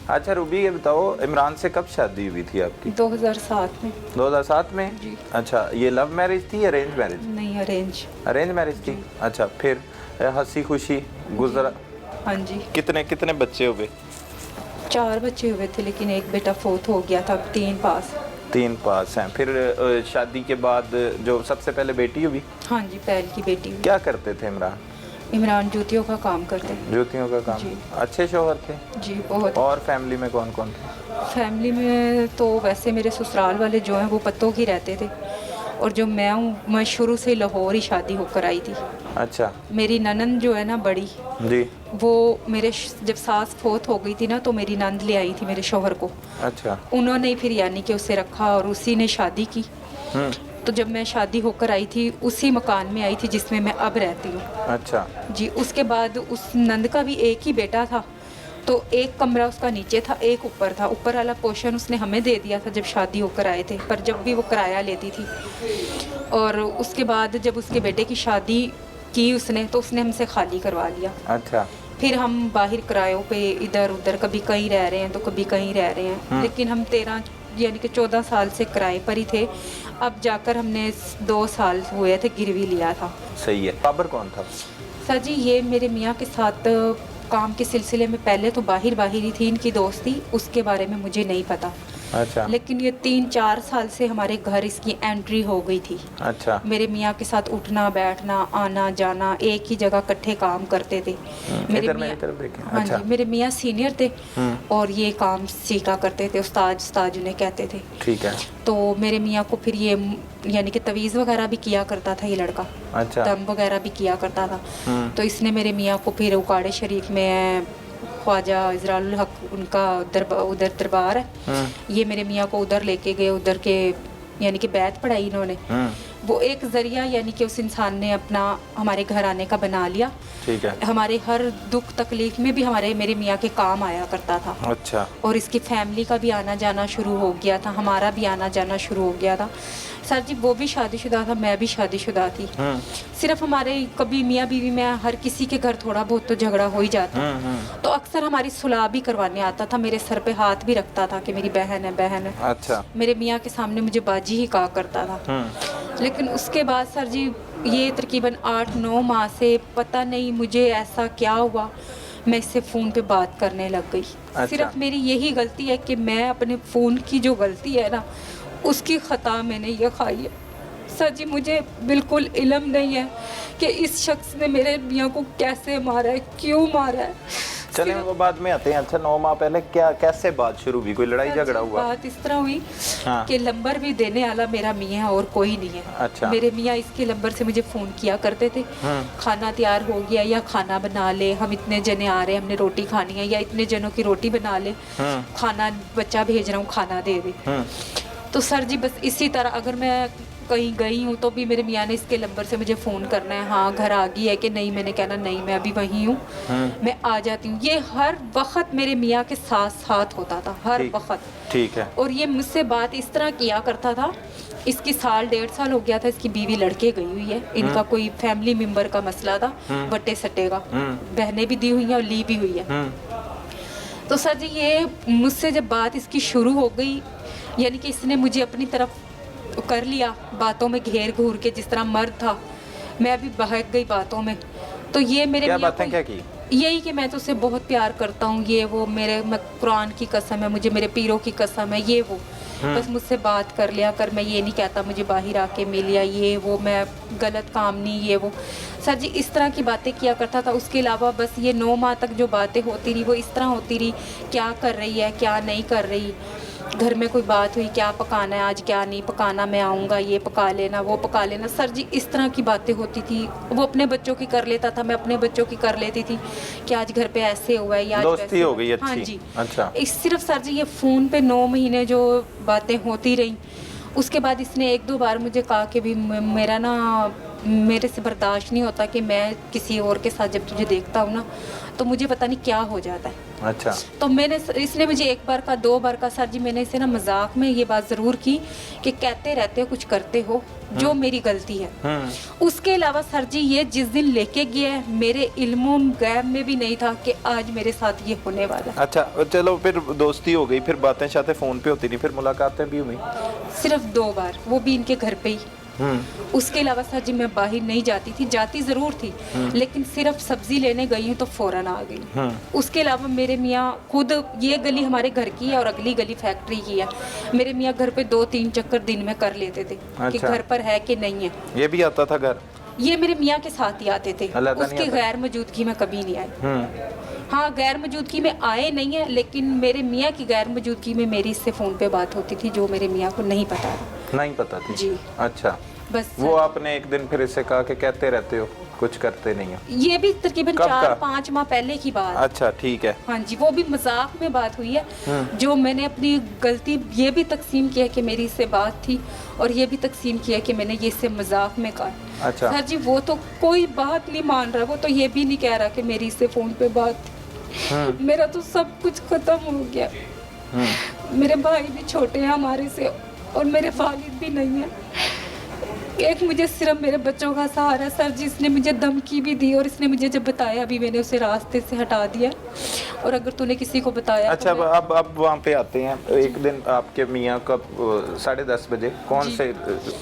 अच्छा रूबी, ये बताओ इमरान से कब शादी हुई थी आपकी? 2007 में। 2007 में? जी। अच्छा, ये लव मैरिज थी या अरेंज मैरिज? नहीं, अरेंज। अरेंज मैरिज थी। अच्छा, फिर हंसी खुशी गुजरा? हाँ जी। कितने कितने बच्चे हुए? 4 बच्चे हुए थे, लेकिन एक बेटा फोत हो गया था, 3 पास। 3 पास हैं। फिर शादी के बाद जो सबसे पहले बेटी हुई, हाँ जी, पहल की बेटी हुई। क्या करते थे इमरान? इमरान जूतियों का काम करते। जूतियों का काम। जी। अच्छे शौहर थे? जी, बहुत। और फैमिली में कौन कौन थे? फैमिली में तो वैसे मेरे ससुराल वाले जो हैं वो पत्तों की रहते थे, और जो मैं हूँ, मैं शुरू से लाहौर ही शादी होकर आई थी। अच्छा मेरी ननंद जो है ना बड़ी, जी। वो मेरे जब सास फोत हो गई थी ना, तो मेरी नंद ले आई थी मेरे शौहर को। अच्छा। उन्होंने ही फिर यानी कि उसे रखा और उसी ने शादी की। तो जब मैं शादी होकर आई थी, उसी मकान में आई थी जिसमें मैं अब रहती हूँ। अच्छा जी। उसके बाद उस नंद का भी एक ही बेटा था, तो एक कमरा उसका नीचे था, एक ऊपर था। ऊपर वाला पोर्शन उसने हमें दे दिया था जब शादी होकर आए थे, पर जब भी वो किराया लेती थी। और उसके बाद जब उसके बेटे की शादी की उसने, तो उसने हमसे खाली करवा लिया। अच्छा। फिर हम बाहर किरायों पे इधर उधर, कभी कहीं रह रहे हैं तो कभी कहीं रह रहे हैं। लेकिन हम 13 यानी कि 14 साल से किराए पर ही थे। अब जाकर हमने 2 साल हुए थे गिरवी लिया था। सही है। बाबर कौन था? सर जी, ये मेरे मियाँ के साथ काम के सिलसिले में पहले तो बाहर ही थी इनकी दोस्ती, उसके बारे में मुझे नहीं पता। अच्छा। लेकिन ये 3-4 साल से हमारे घर इसकी एंट्री हो गई थी। अच्छा। मेरे मियाँ के साथ उठना बैठना आना जाना, एक ही जगह इकट्ठे काम करते थे। मेरे इधर मियाँ, मेरी तरफ देखें। हाँ अच्छा। जी, मेरे मियाँ सीनियर थे और ये काम सीखा करते थे, उस्ताद उन्हें कहते थे। ठीक है। तो मेरे मियाँ को फिर ये यानी कि तवीज़ वगैरह भी किया करता था ये लड़का। अच्छा। दम वगैरह भी किया करता था। तो इसने मेरे मियाँ को फिर उकाड़े शरीफ में ख्वाजा इजराउल हक उनका उधर दरबार है, ये मेरे मियाँ को उधर लेके गए। उधर के यानी कि बैत पढ़ाई इन्होंने। वो एक ज़रिया यानी कि उस इंसान ने अपना हमारे घर आने का बना लिया। ठीक है। हमारे हर दुख तकलीफ में भी मेरे मियाँ के काम आया करता था। अच्छा। और इसकी फैमिली का भी आना जाना शुरू हो गया था, हमारा भी आना जाना शुरू हो गया था। सर जी, वो भी शादीशुदा था, मैं भी शादीशुदा थी। सिर्फ हमारे कभी मियाँ बीवी में हर किसी के घर थोड़ा बहुत तो झगड़ा हो ही जाता। तो अक्सर हमारी सुलह भी करवाने आता था, मेरे सर पे हाथ भी रखता था कि मेरी बहन है बहन है। अच्छा। मेरे मियाँ के सामने मुझे बाजी ही कहा करता था। लेकिन उसके बाद सर जी, ये तकरीबन 8-9 माह से पता नहीं मुझे ऐसा क्या हुआ, मैं इससे फ़ोन पे बात करने लग गई। अच्छा। सिर्फ मेरी यही गलती है कि मैं अपने फ़ोन की जो गलती है ना, उसकी ख़ता मैंने ये खाई है। सर जी, मुझे बिल्कुल इल्म नहीं है कि इस शख्स ने मेरे मियाँ को कैसे मारा है, क्यों मारा है। चलें वो बाद में आते हैं। अच्छा, 9 माह पहले क्या कैसे बात शुरू हुई? कोई लड़ाई झगड़ा हुआ? बात इस तरह हुई हाँ। कि नंबर भी देने वाला मेरा मियाँ और कोई नहीं है। अच्छा। मेरे मियाँ इसके नंबर से मुझे फ़ोन किया करते थे, खाना तैयार हो गया या खाना बना ले, हम इतने जने आ रहे हैं, हमने रोटी खानी है, या इतने जनों की रोटी बना ले, खाना बच्चा भेज रहा हूँ खाना दे दे। तो सर जी, बस इसी तरह अगर मैं कहीं गई हूँ तो भी मेरे मियाँ ने इसके नंबर से मुझे फ़ोन करना है, हाँ घर आ गई है कि नहीं। मैंने कहना नहीं, मैं अभी वहीं हूँ, मैं आ जाती हूँ। ये हर वक्त मेरे मियाँ के साथ साथ होता था, हर वक्त। ठीक है। और ये मुझसे बात इस तरह किया करता था, इसकी 1.5 साल हो गया था, इसकी बीवी लड़के गई हुई है, इनका कोई फैमिली मेम्बर का मसला था, बट्टे सट्टे का, बहनें भी दी हुई हैं और ली भी हुई है। तो सर जी, ये मुझसे जब बात इसकी शुरू हो गई, यानी कि इसने मुझे अपनी तरफ कर लिया, बातों में घेर घूर के, जिस तरह मर्द था मैं भी बहक गई बातों में। तो ये मेरे क्या मियाँ बातें क्या की? यही कि मैं तो उसे बहुत प्यार करता हूँ, ये वो, मैं कुरान की कसम है, मुझे मेरे पीरों की कसम है, ये वो। बस मुझसे बात कर लिया कर, मैं ये नहीं कहता मुझे बाहर आके मिल लिया, ये वो, मैं गलत काम नहीं, ये वो। सर जी, इस तरह की बातें किया करता था। उसके अलावा बस ये 9 माह तक जो बातें होती रही वो इस तरह होती रही, क्या कर रही है क्या नहीं कर रही, घर में कोई बात हुई, क्या पकाना है आज, क्या नहीं पकाना, मैं आऊँगा, ये पका लेना वो पका लेना। सर जी, इस तरह की बातें होती थी। वो अपने बच्चों की कर लेता था, मैं अपने बच्चों की कर लेती थी कि आज घर पे ऐसे हुआ है या आज दोस्ती वैसे हो हुआ है। गई अच्छी। हाँ जी। अच्छा। इस सिर्फ सर जी, ये फ़ोन पे 9 महीने जो बातें होती रहीं, उसके बाद इसने 1-2 बार मुझे कहा कि भी मेरा ना मेरे से बर्दाश्त नहीं होता कि मैं किसी और के साथ जब तुझे देखता हूँ ना तो मुझे पता नहीं क्या हो जाता है। अच्छा। तो इसने मुझे एक बार का 2 बार का सर जी मैंने इसे ना मजाक में ये बात ज़रूर की कि कहते रहते हो कुछ करते हो जो मेरी गलती है। उसके अलावा सर जी ये जिस दिन लेके गया है मेरे इल्मों गैब में भी नहीं था कि आज मेरे साथ ये होने वाला है। अच्छा चलो, फिर दोस्ती हो गई, फिर बातें शातें फ़ोन पे होती नहीं, फिर मुलाकातें भी हुई? सिर्फ 2 बार, वो भी इनके घर पे ही। उसके अलावा सर जी मैं बाहर नहीं जाती थी, जाती ज़रूर थी लेकिन सिर्फ सब्जी लेने गई हूँ तो फ़ौरन आ गई। उसके अलावा मेरे मियाँ खुद, ये गली हमारे घर की है और अगली गली फैक्ट्री की है, मेरे मियाँ घर पे 2-3 चक्कर दिन में कर लेते थे कि घर पर है कि नहीं है। ये भी आता था घर? ये मेरे मियाँ के साथ ही आते थे, उसकी गैर मौजूदगी में कभी नहीं आए। हाँ, गैर मौजूदगी में आए नहीं है लेकिन मेरे मियाँ की गैर मौजूदगी में मेरी इससे फ़ोन पे बात होती थी जो मेरे मियाँ को नहीं पता था। नहीं पता थी जी। अच्छा, बस वो आपने एक दिन फिर इससे कहा कि कहते रहते हो कुछ करते नहीं हो? ये भी तकरीबन कब का? 4-5 माह पहले की बात। अच्छा ठीक है। हाँ जी, वो भी मजाक में बात हुई है। जो मैंने अपनी गलती ये भी तकसीम किया कि मेरी इससे बात थी और ये भी तकसीम किया कि मैंने ये इससे मजाक में कहा। अच्छा। सर जी वो तो कोई बात नहीं मान रहा, वो तो ये भी नहीं कह रहा कि मेरी इससे फ़ोन पे बात थी। मेरा तो सब कुछ ख़त्म हो गया। मेरे भाई भी छोटे हैं हमारे से और मेरे वालिद भी नहीं है। एक मुझे सिर्फ मेरे बच्चों का सहारा। सर जी इसने मुझे धमकी भी दी और इसने मुझे जब बताया अभी मैंने उसे रास्ते से हटा दिया और अगर तूने किसी को बताया। अच्छा अब वहाँ पे आते हैं। एक दिन आपके मियाँ का 10:30 बजे कौन से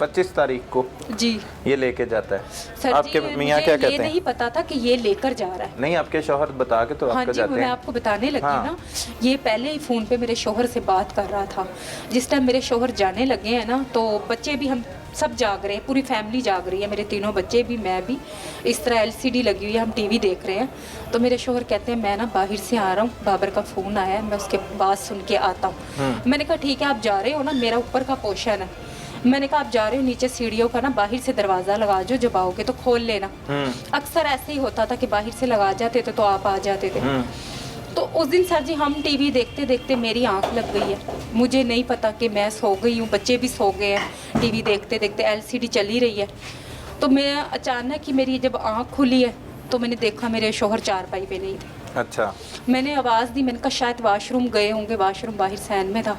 25 तारीख को जी ये लेके जाता है। सर आपके मियाँ क्या कहते हैं? नहीं पता था कि ये लेकर जा रहा है। नहीं, आपके शौहर बता के तो आपको जाते हैं। मैं आपको बताने लगी ना, ये पहले ही फ़ोन पे मेरे शौहर से बात कर रहा था। जिस टाइम मेरे शौहर जाने लगे हैं ना तो बच्चे भी हम सब जाग रहे हैं, पूरी फैमिली जाग रही है, मेरे 3 बच्चे भी, मैं भी। इस तरह LCD लगी हुई है, हम TV देख रहे हैं। तो मेरे शौहर कहते हैं मैं ना बाहर से आ रहा हूँ, बाबर का फ़ोन आया है, मैं उसके बात सुन के आता हूँ। मैंने कहा ठीक है आप जा रहे हो ना, मेरा ऊपर का पोर्शन है। मैंने कहा आप जा रहे हो नीचे सीढ़ियों का ना बाहर से दरवाज़ा लगा जो, जब आओगे तो खोल लेना। अक्सर ऐसे ही होता था कि बाहर से लगा जाते थे तो आप आ जाते थे। तो उस दिन सर जी हम TV देखते देखते मेरी आंख लग गई है। मुझे नहीं पता कि मैं सो गई हूँ, बच्चे भी सो गए हैं, TV देखते देखते LCD चली रही है। तो मैं अचानक ही मेरी जब आंख खुली है तो मैंने देखा मेरे शौहर चारपाई पे नहीं थे। अच्छा। मैंने आवाज़ दी, मैंने कहा शायद वाशरूम गए होंगे, वाशरूम बाहर सैन में था।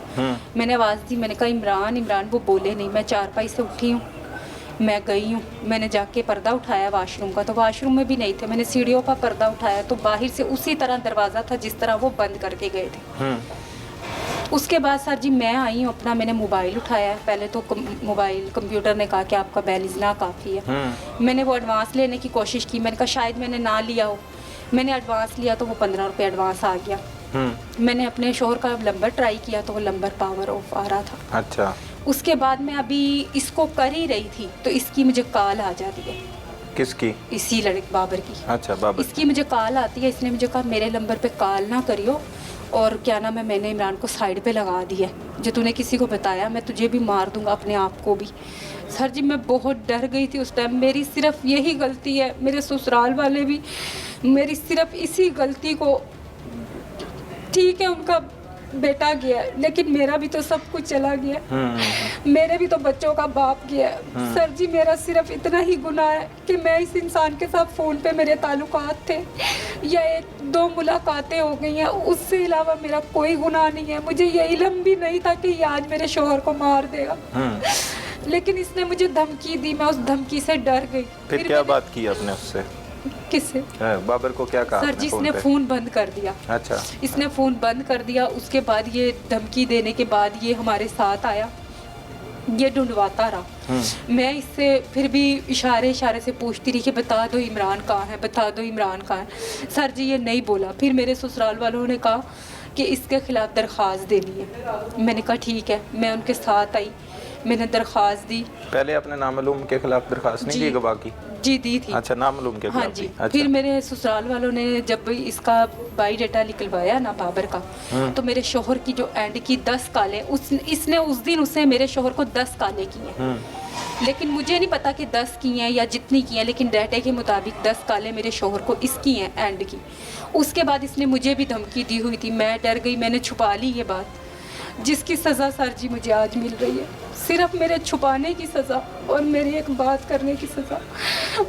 मैंने आवाज़ दी, मैंने कहा इमरान इमरान, वो बोले नहीं। मैं चारपाई से उठी हूँ, मैं गई हूँ, मैंने जाके पर्दा उठाया वाशरूम का तो वाशरूम में भी नहीं थे। मैंने सीढ़ियों का पर्दा उठाया तो बाहर से उसी तरह दरवाज़ा था जिस तरह वो बंद करके गए थे। उसके बाद सर जी मैं आई हूँ अपना, मैंने मोबाइल उठाया। पहले तो मोबाइल कंप्यूटर ने कहा कि आपका बैलेंस ना काफ़ी है। मैंने वो एडवांस लेने की कोशिश की, मैंने कहा शायद मैंने ना लिया हो। मैंने एडवांस लिया तो वो 15 रुपये एडवांस आ गया। मैंने अपने शोहर का नंबर ट्राई किया तो वो नंबर पावर ऑफ आ रहा था। अच्छा। उसके बाद मैं अभी इसको कर ही रही थी तो इसकी मुझे कॉल आ जाती है। किसकी? इसी लड़के बाबर की। अच्छा, बाबर। इसकी मुझे कॉल आती है, इसने मुझे कहा मेरे नंबर पे कॉल ना करियो और क्या नाम है, मैंने इमरान को साइड पे लगा दिया, जो तूने किसी को बताया मैं तुझे भी मार दूंगा, अपने आप को भी। सर जी मैं बहुत डर गई थी उस टाइम। मेरी सिर्फ यही गलती है, मेरे ससुराल वाले भी मेरी सिर्फ इसी गलती को, ठीक है उनका बेटा गया लेकिन मेरा भी तो सब कुछ चला गया, मेरे भी तो बच्चों का बाप गया। सर जी मेरा सिर्फ इतना ही गुनाह है कि मैं इस इंसान के साथ फ़ोन पे मेरे ताल्लुकात थे या 1-2 मुलाकातें हो गई हैं, उससे अलावा मेरा कोई गुनाह नहीं है। मुझे ये इल्म भी नहीं था कि ये आज मेरे शोहर को मार देगा, लेकिन इसने मुझे धमकी दी, मैं उस धमकी से डर गई। फिर क्या बात की आपने उससे? किससे? बाबर को क्या कहा? सर जी इसने फ़ोन बंद कर दिया। अच्छा। इसने फ़ोन बंद कर दिया। उसके बाद ये धमकी देने के बाद ये हमारे साथ आया, ये ढूंढवाता रहा। मैं इससे फिर भी इशारे से पूछती रही कि बता दो इमरान कहाँ है, बता दो इमरान कहाँ है। सर जी ये नहीं बोला। फिर मेरे ससुराल वालों ने कहा कि इसके खिलाफ़ दरख्वास्त देनी है। मैंने कहा ठीक है, मैं उनके साथ आई, मैंने दरख्वास्त दी। पहले अपने नामालूम के खिलाफ दरख्वास्त नहीं दी गवाह की? जी दी थी। अच्छा, नामालूम के खिलाफ? हाँ जी। अच्छा। फिर मेरे ससुराल वालों ने जब इसका बायोडाटा निकलवाया ना बाबर का, तो मेरे शोहर की जो एंड की 10 कालें इसने उस दिन उसने मेरे शोहर को 10 कालें की हैं, लेकिन मुझे नहीं पता कि 10 की हैं या जितनी की हैं, लेकिन डाटे के मुताबिक 10 कालें मेरे शोहर को इसकी हैं एंड की। उसके बाद इसने मुझे भी धमकी दी हुई थी, मैं डर गई, मैंने छुपा ली ये बात। जिसकी सज़ा सर जी मुझे आज मिल रही है, सिर्फ मेरे छुपाने की सज़ा और मेरी एक बात करने की सज़ा।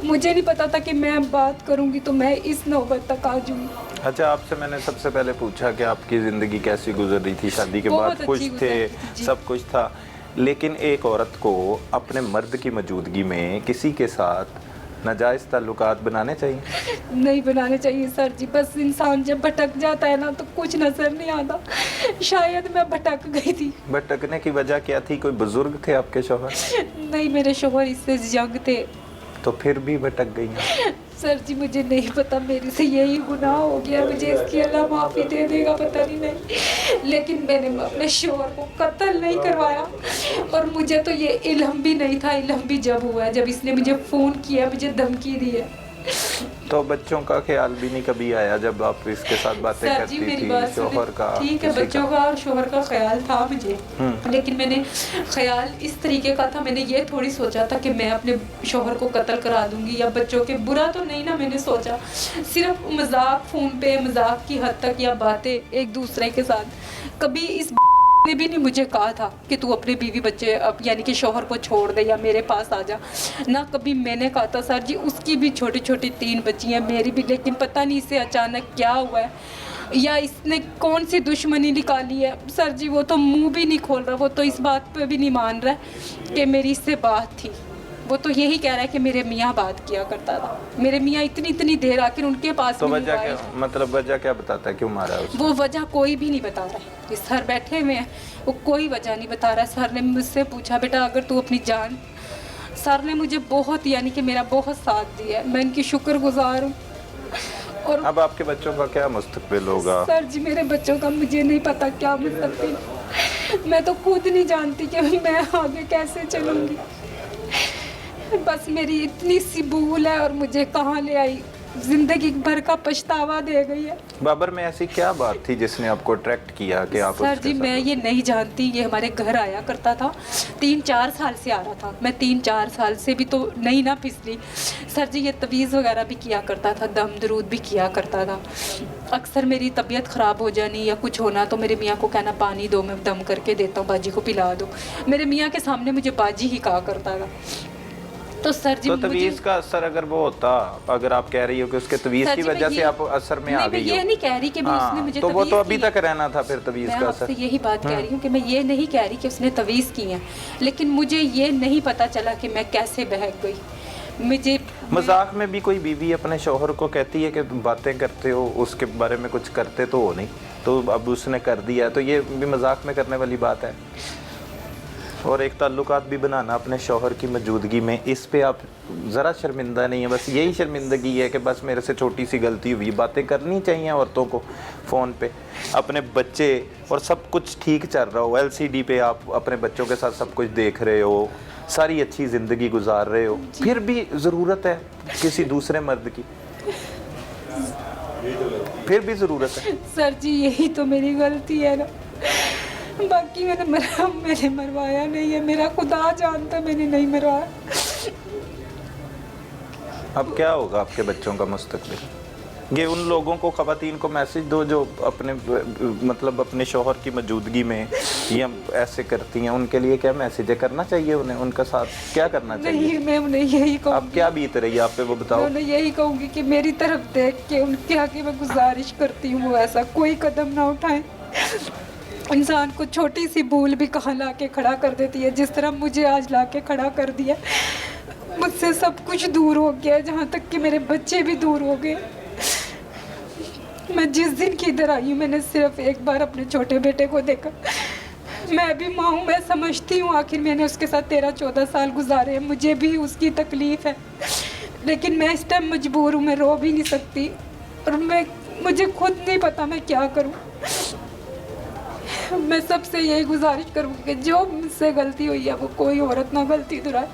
मुझे नहीं पता था कि मैं बात करूंगी तो मैं इस नौबत तक आ जाऊंगी। अच्छा, आपसे मैंने सबसे पहले पूछा कि आपकी ज़िंदगी कैसी गुजर रही थी, शादी के बहुत बाद अच्छी खुश थे, गुजरी। सब कुछ था, लेकिन एक औरत को अपने मर्द की मौजूदगी में किसी के साथ नाजायज़ ताल्लुकात बनाने चाहिए? नहीं बनाने चाहिए सर जी। बस इंसान जब भटक जाता है ना तो कुछ नजर नहीं आता। शायद मैं भटक गई थी। भटकने की वजह क्या थी? कोई बुजुर्ग थे आपके शौहर? नहीं, मेरे शोहर इससे यंग थे। तो फिर भी भटक गई हैं। सर जी मुझे नहीं पता, मेरे से यही गुनाह हो गया, मुझे इसकी अल्लाह माफ़ी दे देगा पता नहीं। लेकिन मैंने अपने शोहर को कत्ल नहीं करवाया और मुझे तो ये इल्म भी नहीं था। इल्म भी जब हुआ है जब इसने मुझे फ़ोन किया, मुझे धमकी दी है। तो बच्चों का ख्याल भी नहीं कभी आया जब आप इसके साथ बातें सर जी करती मेरी थी? बात शोहर का, ठीक है, किसी बच्चों का और शोहर का ख्याल था मुझे, लेकिन मैंने ख्याल इस तरीके का था, मैंने ये थोड़ी सोचा था कि मैं अपने शोहर को कत्ल करा दूंगी या बच्चों के, बुरा तो नहीं ना मैंने सोचा, सिर्फ मजाक, फ़ोन पे मजाक की हद तक या बातें एक दूसरे के साथ। कभी इस ने भी नहीं मुझे कहा था कि तू अपने बीवी बच्चे अब यानी कि शोहर को छोड़ दे या मेरे पास आ जा, ना कभी मैंने कहा था। सर जी उसकी भी छोटी छोटी 3 बच्ची हैं, मेरी भी, लेकिन पता नहीं इसे अचानक क्या हुआ है या इसने कौन सी दुश्मनी निकाली है। सर जी वो तो मुंह भी नहीं खोल रहा, वो तो इस बात पे भी नहीं मान रहा कि मेरी इससे बात थी। वो तो यही कह रहा है कि मेरे मियाँ बात किया करता था। मेरे मियाँ इतनी देर आखिर उनके पास तो भी वजह नहीं क्या, आए। मतलब वजह क्या बताता है, क्यों मारा है उसको? वो वजह कोई भी नहीं बता रहा है। ये सर बैठे हुए हैं, वो कोई वजह नहीं बता रहा है। सर ने मुझसे पूछा बेटा अगर तू अपनी जान, सर ने मुझे बहुत यानी कि मेरा बहुत साथ दिया है, मैं इनकी शुक्रगुजार हूँ। और अब आपके बच्चों का क्या मुस्तकबिल होगा? सर जी मेरे बच्चों का मुझे नहीं पता क्या मुस्तकबिल, मैं तो खुद नहीं जानती कि मैं आगे कैसे चलूँगी। बस मेरी इतनी सी भूल है और मुझे कहाँ ले आई, जिंदगी भर का पछतावा दे गई है। बाबर में ऐसी क्या बात थी जिसने आपको अट्रैक्ट किया कि आप सर उसके जी साथ मैं हो? ये नहीं जानती, ये हमारे घर आया करता था, 3-4 साल से आ रहा था। मैं 3-4 साल से भी तो नहीं ना फिसली। सर जी ये तवीज़ वगैरह भी किया करता था, दम दरूद भी किया करता था। अक्सर मेरी तबीयत ख़राब हो जानी या कुछ होना तो मेरे मियाँ को कहना पानी दो, मैं दम करके देता हूँ, बाजी को पिला दो। मेरे मियाँ के सामने मुझे बाजी ही कहा करता था। तो सर जी तो तवीज़ का असर अगर वो होता, अगर आप कह रही हो कि उसके तवीज़ सर की जी, मैं वजह से ये- आप असर में आ नहीं, मैं गई हो। ये नहीं कह रही कि मैं उसने मुझे तो वो तो तवीज़ अभी की तक रहना था फिर तवीज़ मैं का आपसे असर। यही बात कह रही हूँ कि मैं ये नहीं कह रही कि उसने तवीज़ की है, लेकिन मुझे ये नहीं पता चला कि मैं कैसे बहक गई। मुझे मजाक में भी कोई बीवी अपने शौहर को कहती है कि तुम बातें करते हो, उसके बारे में कुछ करते तो हो नहीं, तो अब उसने कर दिया, तो ये भी मजाक में करने वाली बात है। और एक ताल्लुकात भी बनाना अपने शौहर की मौजूदगी में, इस पे आप ज़रा शर्मिंदा नहीं है? बस यही शर्मिंदगी है कि बस मेरे से छोटी सी गलती हुई। बातें करनी चाहिए औरतों को फ़ोन पे, अपने बच्चे और सब कुछ ठीक चल रहा हो, LCD पे आप अपने बच्चों के साथ सब कुछ देख रहे हो, सारी अच्छी ज़िंदगी गुजार रहे हो, फिर भी ज़रूरत है किसी दूसरे मर्द की, फिर भी ज़रूरत है। सर जी यही तो मेरी गलती है ना, बाकी मैंने मरवाया नहीं है, मेरा खुदा जानता मैंने नहीं मरवाया। अब क्या होगा आपके बच्चों का मुस्तकबिल? ये उन लोगों को, ख़वातीन को मैसेज दो जो अपने मतलब अपने शौहर की मौजूदगी में ये ऐसे करती हैं, उनके लिए क्या मैसेज है? करना चाहिए उन्हें, उनका साथ क्या करना चाहिए? नहीं, मैं उन्हें यही अब कहूँगी, क्या बीत रही है आप पे वो मैं बताओ। उन्हें यही कहूँगी कि मेरी तरफ देख के उनके आगे मैं गुजारिश करती हूँ वो ऐसा कोई कदम ना उठाएं। इंसान को छोटी सी भूल भी कहाँ ला के खड़ा कर देती है, जिस तरह मुझे आज ला के खड़ा कर दिया। मुझसे सब कुछ दूर हो गया, जहाँ तक कि मेरे बच्चे भी दूर हो गए। मैं जिस दिन की इधर आई हूँ मैंने सिर्फ एक बार अपने छोटे बेटे को देखा। मैं भी माँ हूँ, मैं समझती हूँ, आखिर मैंने उसके साथ 13-14 साल गुजारे हैं, मुझे भी उसकी तकलीफ़ है, लेकिन मैं इस टाइम मजबूर हूँ, मैं रो भी नहीं सकती और मुझे खुद नहीं पता मैं क्या करूँ। मैं सबसे यही गुजारिश करूँगी कि जो मुझसे गलती हुई है वो कोई औरत ना गलती दोहराए।